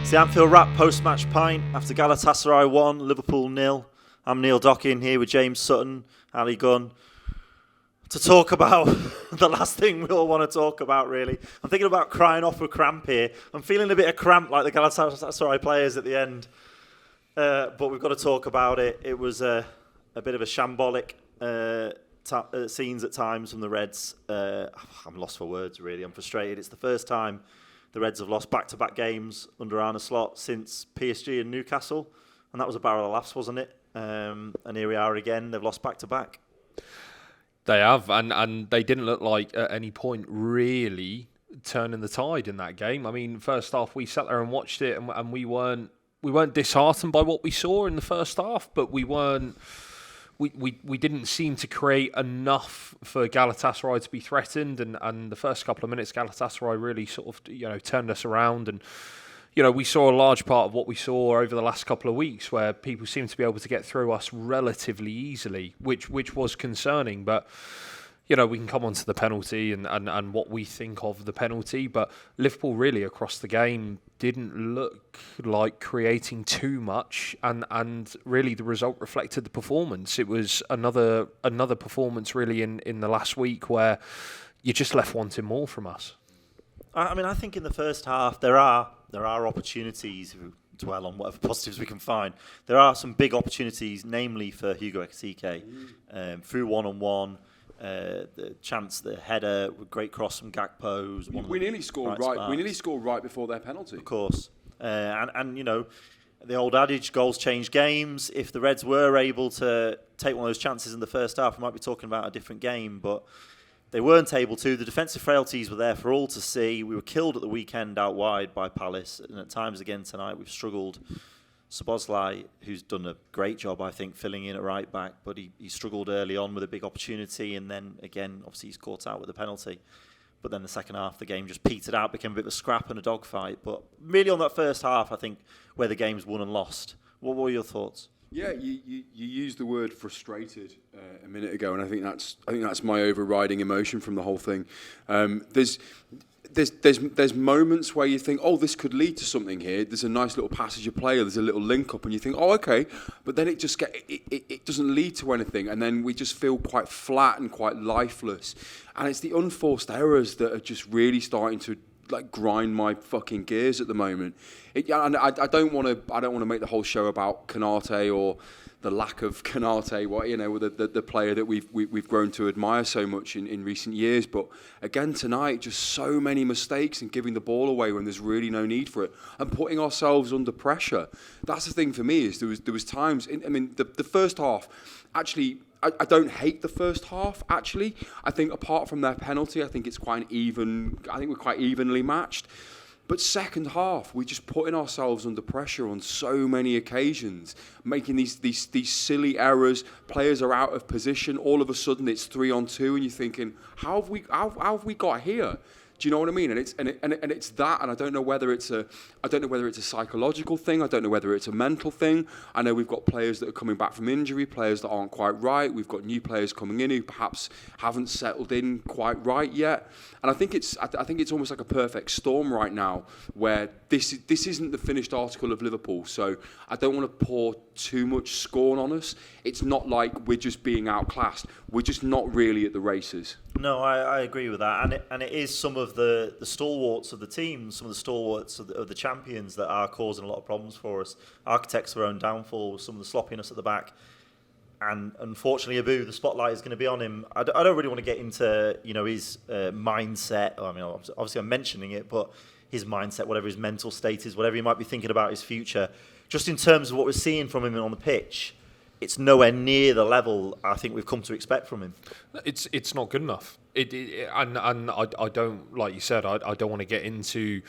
It's the Anfield Wrap post-match pint after Galatasaray 1, Liverpool 0. I'm Neil Dockin here with James Sutton, Ali Gunn, to talk about the last thing we all want to talk about, really. I'm thinking about crying off with cramp here. I'm feeling a bit of cramp like the Galatasaray players at the end. But we've got to talk about it. It was a bit of a shambolic scenes at times from the Reds. I'm lost for words, really. I'm frustrated. It's the first time the Reds have lost back-to-back games under Arne Slot since PSG and Newcastle. And that was a barrel of laughs, wasn't it? And here we are again. They've lost back-to-back. They have, and they didn't look like at any point really turning the tide in that game. I mean, first half we sat there and watched it, and we weren't disheartened by what we saw in the first half, but we didn't seem to create enough for Galatasaray to be threatened, and the first couple of minutes Galatasaray really sort of turned us around, and we saw a large part of what we saw over the last couple of weeks where people seem to be able to get through us relatively easily, which was concerning. But we can come on to the penalty and what we think of the penalty, but Liverpool really across the game didn't look like creating too much, and really the result reflected the performance. It was another performance really in the last week where you just left wanting more from us. I mean, I think in the first half there are opportunities, if we dwell on whatever positives we can find. There are some big opportunities, namely for Hugo Ekitike, through one-on-one. The chance, the header, great cross from Gakpo. We nearly scored right. We nearly scored right before their penalty. Of course, and the old adage: goals change games. If the Reds were able to take one of those chances in the first half, we might be talking about a different game. But they weren't able to. The defensive frailties were there for all to see. We were killed at the weekend out wide by Palace, and at times again tonight we've struggled. Szoboszlai, who's done a great job, I think, filling in at right back, but he struggled early on with a big opportunity, and then again, obviously, he's caught out with the penalty. But then the second half, the game just petered out, became a bit of a scrap and a dogfight. But really, on that first half, I think where the game's won and lost. What were your thoughts? Yeah, you used the word frustrated a minute ago, and I think that's my overriding emotion from the whole thing. There's moments where you think, oh, this could lead to something here. There's a nice little passage of play, or there's a little link up, and you think, oh, okay. But then it doesn't lead to anything, and then we just feel quite flat and quite lifeless. And it's the unforced errors that are just really starting to grind my fucking gears at the moment. And I don't want to make the whole show about Konate or the lack of Konate, the player that we've grown to admire so much in recent years. But again tonight, just so many mistakes and giving the ball away when there's really no need for it, and putting ourselves under pressure. That's the thing for me, is there was times. The first half, actually. I don't hate the first half, actually. I think apart from their penalty, I think we're quite evenly matched. But second half, we're just putting ourselves under pressure on so many occasions, making these silly errors. Players are out of position. All of a sudden, it's 3-on-2, and you're thinking, how have we got here? Do you know what I mean? And it's that, and I don't know whether it's a psychological thing. I don't know whether it's a mental thing. I know we've got players that are coming back from injury, players that aren't quite right. We've got new players coming in who perhaps haven't settled in quite right yet. And I think it's almost like a perfect storm right now, where this isn't the finished article of Liverpool. So I don't want to pour too much scorn on us. It's not like we're just being outclassed. We're just not really at the races. No, I agree with that, and it is some of the stalwarts of the team, some of the stalwarts of the champions that are causing a lot of problems for us. Architects of our own downfall, some of the sloppiness at the back, and unfortunately, Abu, the spotlight is going to be on him. I don't really want to get into his mindset. I mean, obviously I'm mentioning it, but his mindset, whatever his mental state is, whatever he might be thinking about his future, just in terms of what we're seeing from him on the pitch. It's nowhere near the level I think we've come to expect from him. It's not good enough. And I don't, like you said, I don't want to get into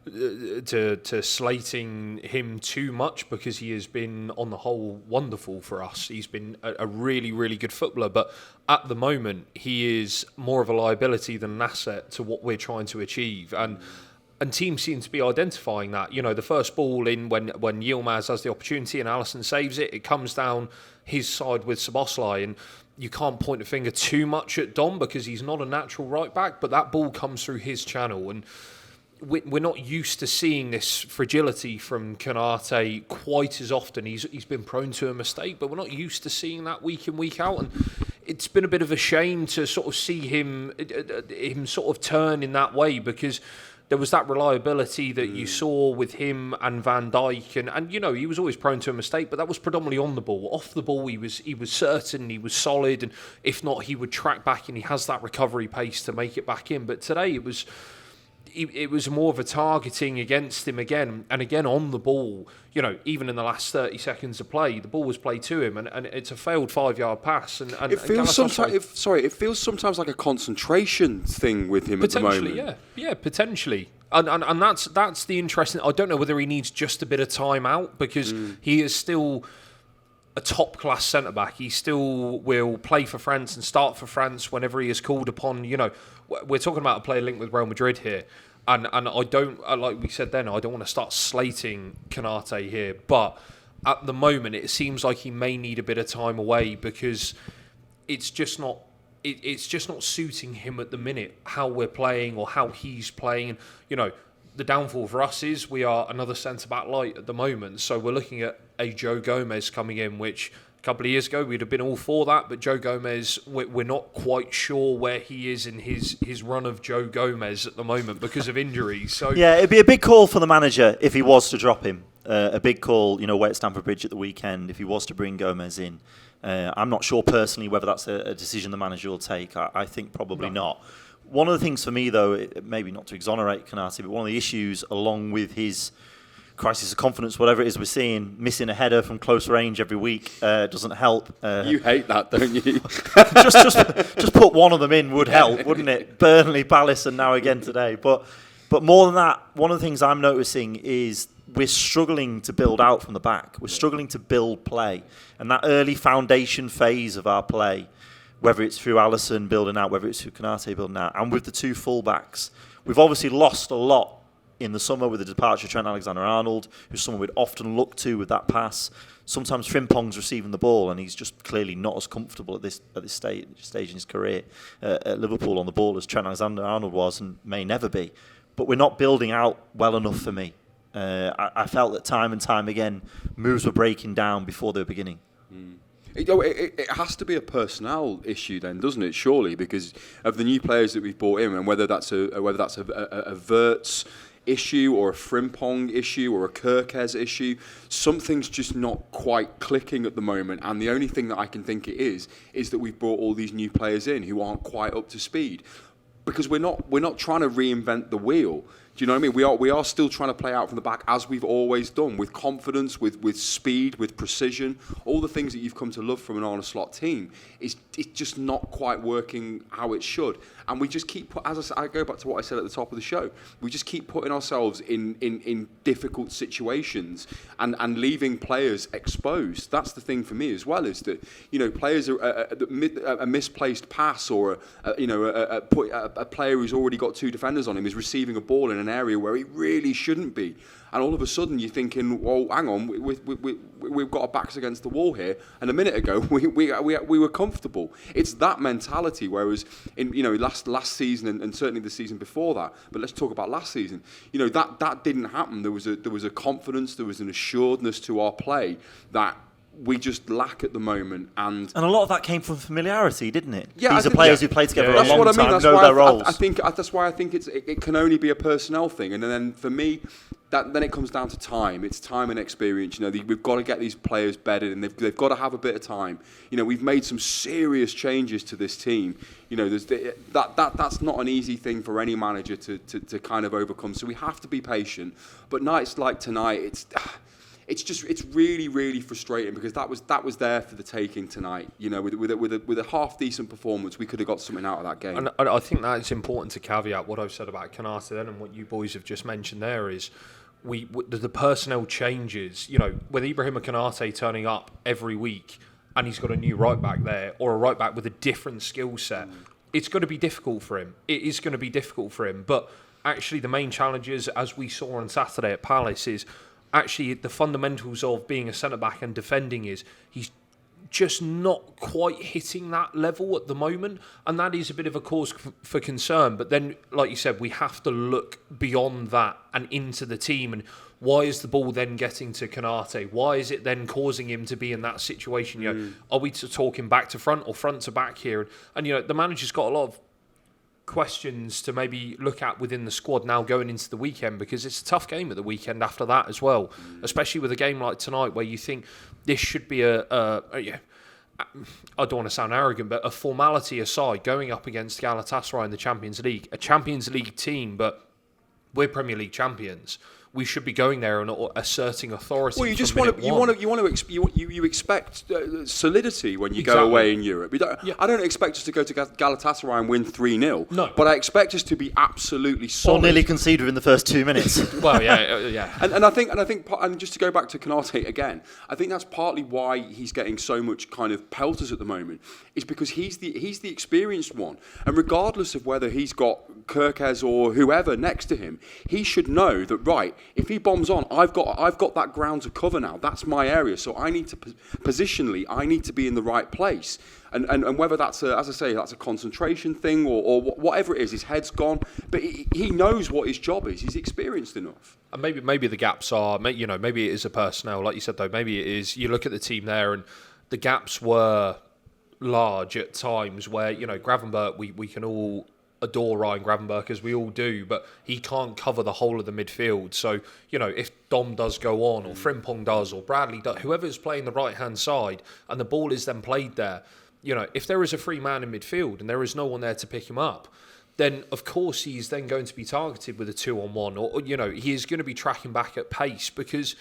to slating him too much, because he has been on the whole wonderful for us. He's been a really, really good footballer, but at the moment he is more of a liability than an asset to what we're trying to achieve. And teams seem to be identifying that. The first ball in when Yilmaz has the opportunity and Alisson saves it, it comes down his side with Szoboszlai, and you can't point a finger too much at Dom because he's not a natural right back, but that ball comes through his channel, and we're not used to seeing this fragility from Konate quite as often. He's been prone to a mistake, but we're not used to seeing that week in, week out. And it's been a bit of a shame to sort of see him sort of turn in that way, because there was that reliability that you saw with him and Van Dijk, and he was always prone to a mistake, but that was predominantly on the ball. Off the ball, he was certain, he was solid, and if not, he would track back, and he has that recovery pace to make it back in. But today it was more of a targeting against him again, and again on the ball. Even in the last 30 seconds of play, the ball was played to him, and it's a failed 5-yard pass. And it feels sometimes like a concentration thing with him at the moment. Potentially. And that's the interesting. I don't know whether he needs just a bit of time out, because he is still a top-class centre-back. He still will play for France and start for France whenever he is called upon. We're talking about a player linked with Real Madrid here. And I don't, like we said then, I don't want to start slating Konate here. But at the moment, it seems like he may need a bit of time away, because it's just not suiting him at the minute, how we're playing or how he's playing. And, the downfall for us is we are another centre-back light at the moment. So we're looking at a Joe Gomez coming in, which a couple of years ago we'd have been all for that. But Joe Gomez, we're not quite sure where he is in his run of Joe Gomez at the moment because of injuries. So yeah, it'd be a big call for the manager if he was to drop him. A big call, way at Stamford Bridge at the weekend, if he was to bring Gomez in. I'm not sure personally whether that's a decision the manager will take. I think probably not. One of the things for me, though, maybe not to exonerate Konate, but one of the issues, along with his crisis of confidence, whatever it is we're seeing, missing a header from close range every week doesn't help. You hate that, don't you? just put one of them in would help, wouldn't it? Burnley, Palace, and now again today. But more than that, one of the things I'm noticing is we're struggling to build out from the back. We're struggling to build play. And that early foundation phase of our play, whether it's through Alisson building out, whether it's through Konate building out, and with the two fullbacks, we've obviously lost a lot in the summer with the departure of Trent Alexander-Arnold, who's someone we'd often look to with that pass. Sometimes Frimpong's receiving the ball, and he's just clearly not as comfortable at this stage in his career at Liverpool on the ball as Trent Alexander-Arnold was, and may never be. But we're not building out well enough for me. I felt that time and time again, moves were breaking down before they were beginning. It has to be a personnel issue then, doesn't it? Surely, because of the new players that we've brought in, and whether that's a Wirtz issue or a Frimpong issue or a Kirkes issue, something's just not quite clicking at the moment. And the only thing that I can think it is that we've brought all these new players in who aren't quite up to speed, because we're not trying to reinvent the wheel. Do you know what I mean? We are still trying to play out from the back as we've always done, with confidence, with speed, with precision, all the things that you've come to love from an Arne Slot team. It's just not quite working how it should. And we just keep, I go back to what I said at the top of the show, we just keep putting ourselves in difficult situations and leaving players exposed. That's the thing for me as well, is that, players are a misplaced pass, or a player who's already got two defenders on him is receiving a ball in an area where he really shouldn't be, and all of a sudden you're thinking, well, hang on, we've got our backs against the wall here, and a minute ago we were comfortable. It's that mentality. Whereas in last season and certainly the season before that, but let's talk about last season. That didn't happen. There was a confidence, there was an assuredness to our play that we just lack at the moment, and a lot of that came from familiarity, didn't it? Yeah, these are players who played together a that's long what I mean. time, That's know why their roles. I think that's why I think it can only be a personnel thing, and then for me, then it comes down to time. It's time and experience. We've got to get these players bedded, and they've got to have a bit of time. We've made some serious changes to this team. That's not an easy thing for any manager to kind of overcome. So we have to be patient. But nights like tonight, it's really, really frustrating, because that was there for the taking tonight. With a half decent performance, we could have got something out of that game. And I think that it's important to caveat what I've said about Konate then, and what you boys have just mentioned there is the personnel changes. With Ibrahim Konate turning up every week and he's got a new right back there, or a right back with a different skill set, it's going to be difficult for him. It is going to be difficult for him. But actually, the main challenges, as we saw on Saturday at Palace, is actually the fundamentals of being a centre-back and defending is he's just not quite hitting that level at the moment, and that is a bit of a cause for concern. But then, like you said, we have to look beyond that and into the team, and why is the ball then getting to Konate? Why is it then causing him to be in that situation? You know, are we talking back to front or front to back here? And you know, the manager's got a lot of questions to maybe look at within the squad now going into the weekend, because it's a tough game at the weekend after that as well, especially with a game like tonight where you think this should be I don't want to sound arrogant, but a formality aside, going up against Galatasaray in the Champions League, a Champions League team, but we're Premier League champions. We should be going there and asserting authority. Well, you expect solidity when you go away in Europe. I don't expect us to go to Galatasaray and win 3-0. No, but I expect us to be absolutely solid. Or nearly concede within the first 2 minutes. Well, yeah. And I think, and just to go back to Konate again, I think that's partly why he's getting so much kind of pelters at the moment, is because he's the experienced one, and regardless of whether he's got Kirkes or whoever next to him, he should know that, right, if he bombs on, I've got that ground to cover now. That's my area. So I need to positionally, I need to be in the right place. And whether that's as I say, that's a concentration thing or whatever it is, his head's gone. But he knows what his job is. He's experienced enough. And maybe the gaps are, you know, maybe it is a personnel, like you said though. Maybe it is. You look at the team there, and the gaps were large at times. Where, you know, Gravenberch, we can all adore Ryan Gravenberch, as we all do, but he can't cover the whole of the midfield. So, you know, if Dom does go on, or Frimpong does, or Bradley does, whoever's playing the right-hand side, and the ball is then played there, you know, if there is a free man in midfield and there is no one there to pick him up, then of course he's then going to be targeted with a 2-on-1, or you know, he is going to be tracking back at pace because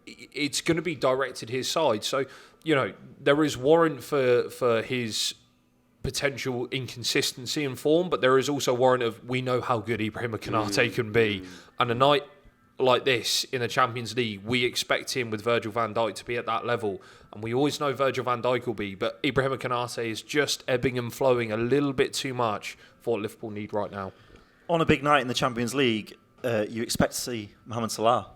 it's going to be directed his side. So, you know, there is warrant for his potential inconsistency in form, but there is also warrant of, we know how good Ibrahim Konate can be, and a night like this in the Champions League, we expect him with Virgil van Dijk to be at that level, and we always know Virgil van Dijk will be, but Ibrahim Konate is just ebbing and flowing a little bit too much for what Liverpool need right now. On a big night in the Champions League, you expect to see Mohamed Salah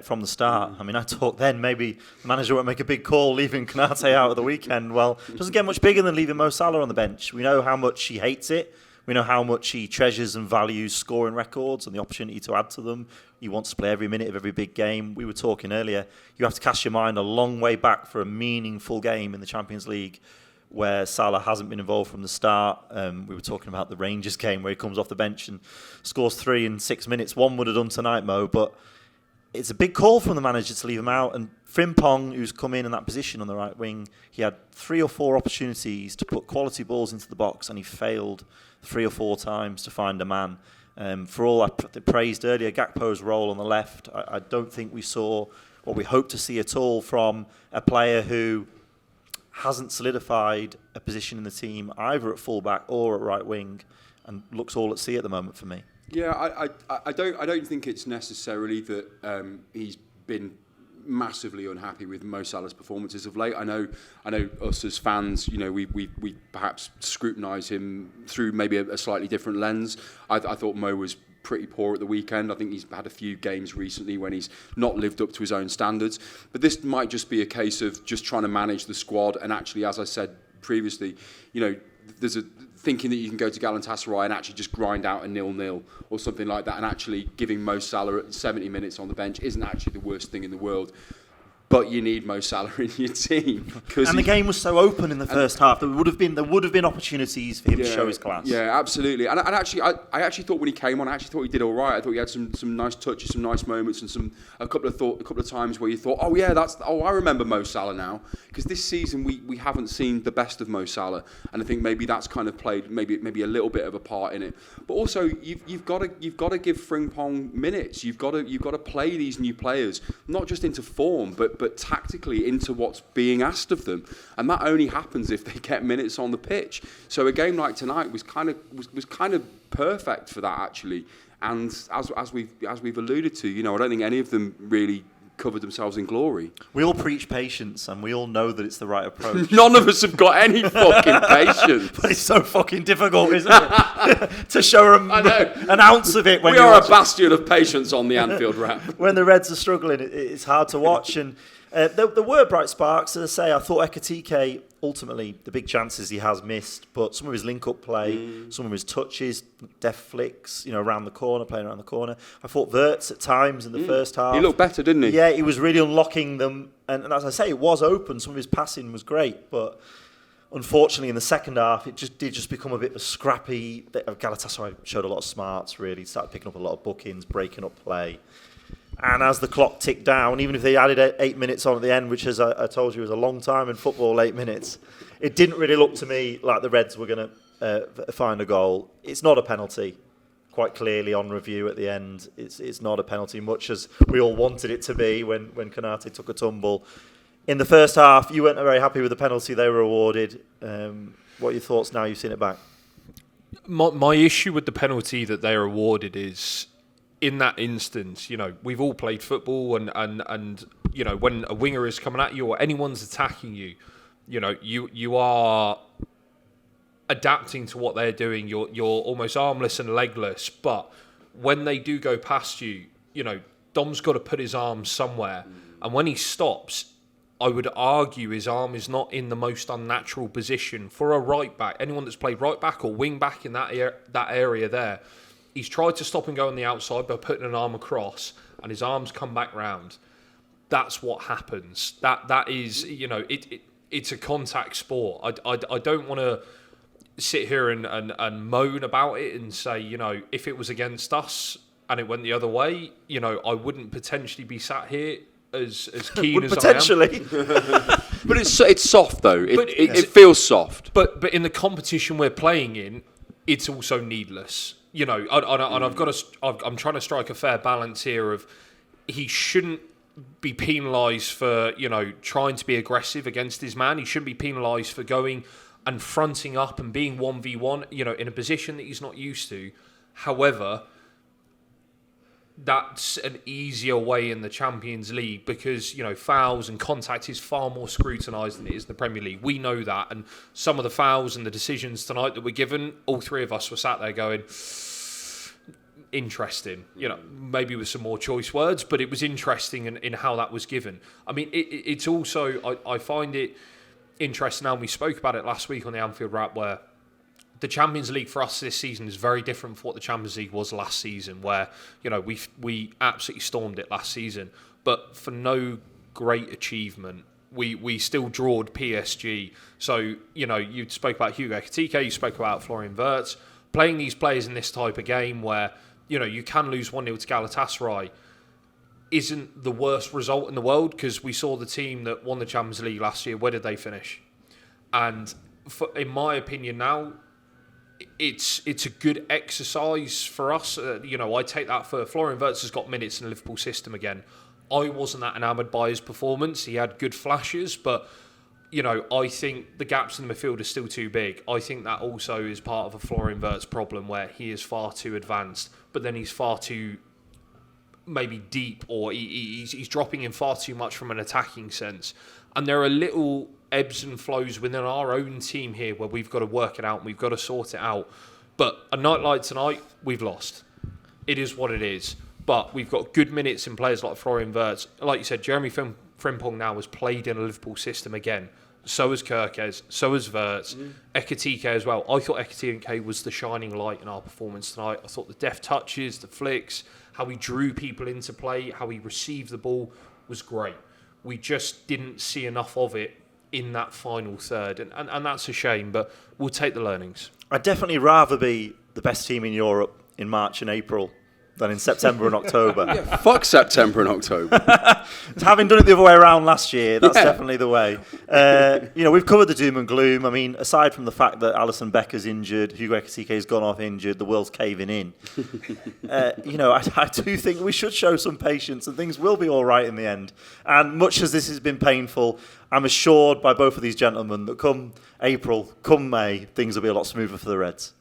from the start. I mean, I talked then maybe the manager won't make a big call leaving Konate out at the weekend. Well, it doesn't get much bigger than leaving Mo Salah on the bench. We know how much he hates it. We know how much he treasures and values scoring records and the opportunity to add to them. He wants to play every minute of every big game. We were talking earlier, you have to cast your mind a long way back for a meaningful game in the Champions League where Salah hasn't been involved from the start. We were talking about the Rangers game where he comes off the bench and scores 3 in 6 minutes. One would have done tonight, Mo, but it's a big call from the manager to leave him out. And Frimpong, who's come in that position on the right wing, he had 3 or 4 opportunities to put quality balls into the box, and he failed 3 or 4 times to find a man. For all I praised earlier, Gakpo's role on the left, I don't think we saw what we hoped to see at all from a player who hasn't solidified a position in the team either at fullback or at right wing, and looks all at sea at the moment for me. Yeah, I don't think it's necessarily that he's been massively unhappy with Mo Salah's performances of late. I know us as fans, you know, we perhaps scrutinise him through maybe a slightly different lens. I thought Mo was pretty poor at the weekend. I think he's had a few games recently when he's not lived up to his own standards. But this might just be a case of just trying to manage the squad. And actually, as I said previously, you know, there's a thinking that you can go to Galatasaray and actually just grind out a 0-0 or something like that, and actually giving Mo Salah at 70 minutes on the bench isn't actually the worst thing in the world. But you need Mo Salah in your team. And the game was so open in the first half. There would have been opportunities for him to show his class. Yeah, absolutely. And actually, I actually thought when he came on, I actually thought he did all right. I thought he had some nice touches, some nice moments, and a couple of times where you thought, I remember Mo Salah now. Because this season we haven't seen the best of Mo Salah, and I think maybe that's kind of played maybe a little bit of a part in it. But also you've got to give Frimpong minutes. You've got to play these new players not just into form, but tactically into what's being asked of them, and that only happens if they get minutes on the pitch. So a game like tonight was kind of perfect for that, actually. And as we've alluded to, you know, I don't think any of them really covered themselves in glory. We all preach patience, and we all know that it's the right approach. None of us have got any fucking patience. But it's so fucking difficult, isn't it? To show an ounce of it when we are a bastion of patience on the Anfield Wrap. When the Reds are struggling, it's hard to watch. And There were bright sparks. As I say, I thought Ekitike, ultimately, the big chances he has missed, but some of his link-up play, some of his touches, deft flicks, around the corner, playing around the corner. I thought Wirtz at times in the first half. He looked better, didn't he? Yeah, he was really unlocking them. And as I say, it was open. Some of his passing was great, but unfortunately, in the second half, it did become a bit of a scrappy. Galatasaray showed a lot of smarts, really. Started picking up a lot of bookings, breaking up play. And as the clock ticked down, even if they added 8 minutes on at the end, which, as I told you, was a long time in football, 8 minutes, it didn't really look to me like the Reds were going to find a goal. It's not a penalty, quite clearly on review at the end. It's not a penalty, much as we all wanted it to be when Konate took a tumble. In the first half, you weren't very happy with the penalty they were awarded. What are your thoughts now you've seen it back? My issue with the penalty that they are awarded is, in that instance, we've all played football, and when a winger is coming at you or anyone's attacking you, you are adapting to what they're doing. You're almost armless and legless, but when they do go past you, Dom's got to put his arm somewhere, and when he stops, I would argue his arm is not in the most unnatural position for a right back. Anyone that's played right back or wing back in that area there. He's tried to stop and go on the outside by putting an arm across, and his arms come back round. That's what happens. That is, it's a contact sport. I don't want to sit here and moan about it and say, if it was against us and it went the other way, I wouldn't potentially be sat here as keen as potentially. I am. But it's soft though. It feels soft. But in the competition we're playing in, it's also needless. And I'm trying to strike a fair balance here of he shouldn't be penalised for, trying to be aggressive against his man. He shouldn't be penalised for going and fronting up and being 1v1, in a position that he's not used to. However, that's an easier way in the Champions League because, fouls and contact is far more scrutinised than it is in the Premier League. We know that. And some of the fouls and the decisions tonight that were given, all three of us were sat there going, interesting. Maybe with some more choice words, but it was interesting in how that was given. I mean, it's also, I find it interesting now, and we spoke about it last week on the Anfield Wrap, where the Champions League for us this season is very different from what the Champions League was last season, where, we absolutely stormed it last season. But for no great achievement, we still drawed PSG. So, you spoke about Hugo Ekitike, you spoke about Florian Wirtz. Playing these players in this type of game where, you can lose 1-0 to Galatasaray isn't the worst result in the world, because we saw the team that won the Champions League last year, where did they finish? And in my opinion now, it's a good exercise for us. I take that for Florian Wirtz has got minutes in the Liverpool system again. I wasn't that enamoured by his performance. He had good flashes, but I think the gaps in the midfield are still too big. I think that also is part of a Florian Wirtz problem, where he is far too advanced, but then he's far too maybe deep, or he's dropping in far too much from an attacking sense. And there are little ebbs and flows within our own team here where we've got to work it out and we've got to sort it out. But a night like tonight, we've lost. It is what it is. But we've got good minutes in players like Florian Wirtz. Like you said, Jeremy Frimpong now has played in a Liverpool system again. So has Kirkes, so has Wirtz, Ekitike as well. I thought Ekitike was the shining light in our performance tonight. I thought the deft touches, the flicks, how he drew people into play, how he received the ball was great. We just didn't see enough of it in that final third, and that's a shame, but we'll take the learnings. I'd definitely rather be the best team in Europe in March and April than in September and October. Yeah, fuck September and October. Having done it the other way around last year, that's definitely the way. We've covered the doom and gloom. I mean, aside from the fact that Alisson Becker's injured, Hugo Ekitike's gone off injured, the world's caving in. I do think we should show some patience and things will be all right in the end. And much as this has been painful, I'm assured by both of these gentlemen that come April, come May, things will be a lot smoother for the Reds.